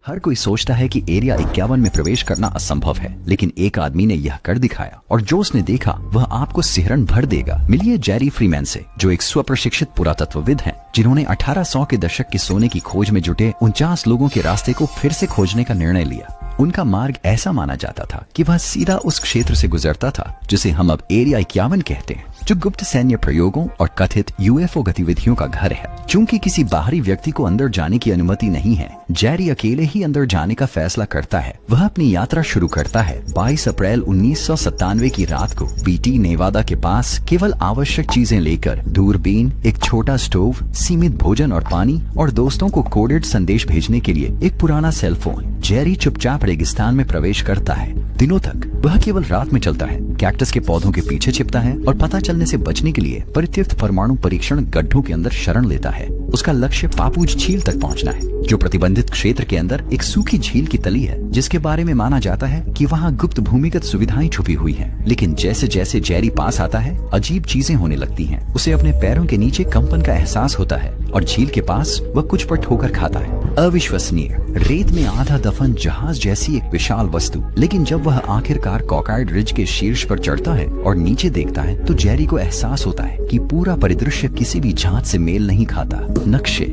हर कोई सोचता है कि एरिया 51 में प्रवेश करना असंभव है, लेकिन एक आदमी ने यह कर दिखाया और जो उसने देखा वह आपको सिहरन भर देगा। मिलिए जेरी फ्रीमैन से, जो एक स्वप्रशिक्षित पुरातत्वविद हैं, जिन्होंने 1800 के दशक के सोने की खोज में जुटे 49 लोगों के रास्ते को फिर से खोजने का निर्णय लिया। उनका मार्ग ऐसा माना जाता था कि वह सीधा उस क्षेत्र से गुजरता था जिसे हम अब एरिया 51 कहते हैं, जो गुप्त सैन्य प्रयोगों और कथित यूएफओ गतिविधियों का घर है। चूंकि किसी बाहरी व्यक्ति को अंदर जाने की अनुमति नहीं है, जेरी अकेले ही अंदर जाने का फैसला करता है। वह अपनी यात्रा शुरू करता है 22 अप्रैल 1997 की रात को बीटी नेवादा के पास, केवल आवश्यक चीजें लेकर, दूरबीन, एक छोटा स्टोव, सीमित भोजन और पानी, और दोस्तों को कोडेड संदेश भेजने के लिए एक पुराना सेल फोन। जेरी चुपचाप रेगिस्तान में प्रवेश करता है। दिनों तक वह केवल रात में चलता है, कैक्टस के पौधों के पीछे छिपता है और पता चलने से बचने के लिए परित्यक्त परमाणु परीक्षण गड्ढों के अंदर शरण लेता है। उसका लक्ष्य पापूज झील तक पहुंचना है, जो प्रतिबंधित क्षेत्र के अंदर एक सूखी झील की तली है, जिसके बारे में माना जाता है कि वहां गुप्त भूमिगत सुविधाएं छुपी हुई हैं। लेकिन जैसे जैसे जेरी पास आता है, अजीब चीजें होने लगती हैं। उसे अपने पैरों के नीचे कंपन का एहसास होता है और झील के पास वह कुछ पर ठोकर खाता है। अविश्वसनीय, रेत में आधा दफन जहाज जैसी एक विशाल वस्तु। लेकिन जब वह आखिरकार कॉकार्ड रिज के शीर्ष पर चढ़ता है और नीचे देखता है, तो जेरी को एहसास होता है कि पूरा परिदृश्य किसी भी जांच से मेल नहीं खाता। नक्शे,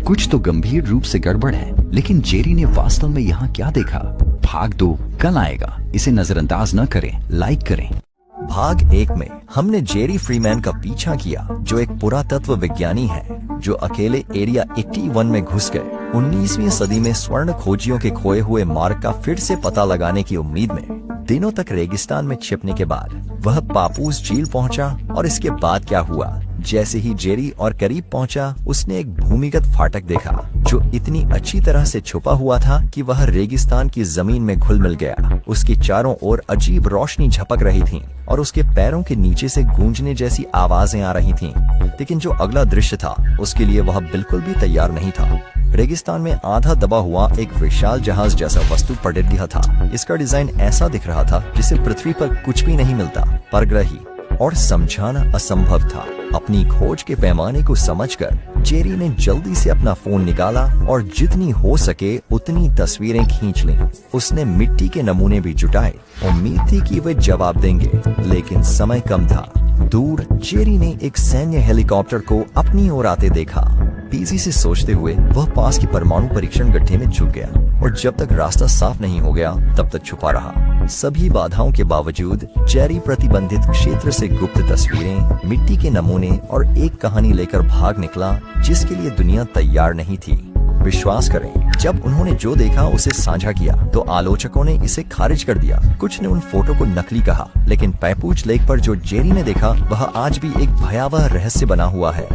कुछ तो गंभीर रूप से गड़बड़ है। लेकिन जेरी ने वास्तव में यहाँ क्या देखा? भाग 2 कल आएगा। इसे नजरअंदाज न करें, लाइक करें। भाग 1 में हमने जेरी फ्रीमैन का पीछा किया, जो एक पुरातत्व विज्ञानी है जो अकेले एरिया 81 में घुस गए। 19वीं सदी में स्वर्ण खोजियों के खोए हुए मार्ग का फिर से पता लगाने की उम्मीद में दिनों तक रेगिस्तान में छिपने के बाद वह पापूस झील पहुंचा। और इसके बाद क्या हुआ? जैसे ही जेरी और करीब पहुंचा, उसने एक भूमिगत फाटक देखा जो इतनी अच्छी तरह से छुपा हुआ था कि वह रेगिस्तान की जमीन में घुल मिल गया। उसके चारों ओर अजीब रोशनी झपक रही थी और उसके पैरों के नीचे से गूंजने जैसी आवाजें आ रही थीं। लेकिन जो अगला दृश्य था, उसके लिए वह बिल्कुल भी तैयार नहीं था। रेगिस्तान में आधा दबा हुआ एक विशाल जहाज जैसा वस्तु पलट दिया था। इसका डिजाइन ऐसा दिख रहा था जिसे पृथ्वी पर कुछ भी नहीं मिलता। परग्रही और समझाना असंभव था। अपनी खोज के पैमाने को समझकर जेरी ने जल्दी से अपना फोन निकाला और जितनी हो सके उतनी तस्वीरें खींच लीं। उसने मिट्टी के नमूने भी जुटाए। उम्मीद थी कि वे जवाब देंगे, लेकिन समय कम था। दूर जेरी ने एक सैन्य हेलीकॉप्टर को अपनी ओर आते देखा। तेजी से सोचते हुए वह पास की परमाणु परीक्षण गड्ढे में झुक गया और जब तक रास्ता साफ नहीं हो गया तब तक छुपा रहा। सभी बाधाओं के बावजूद जेरी प्रतिबंधित क्षेत्र से गुप्त तस्वीरें, मिट्टी के नमूने और एक कहानी लेकर भाग निकला जिसके लिए दुनिया तैयार नहीं थी। विश्वास करें, जब उन्होंने जो देखा उसे साझा किया तो आलोचकों ने इसे खारिज कर दिया। कुछ ने उन फोटो को नकली कहा, लेकिन पैपूच लेक पर जो जेरी ने देखा वह आज भी एक भयावह रहस्य बना हुआ है।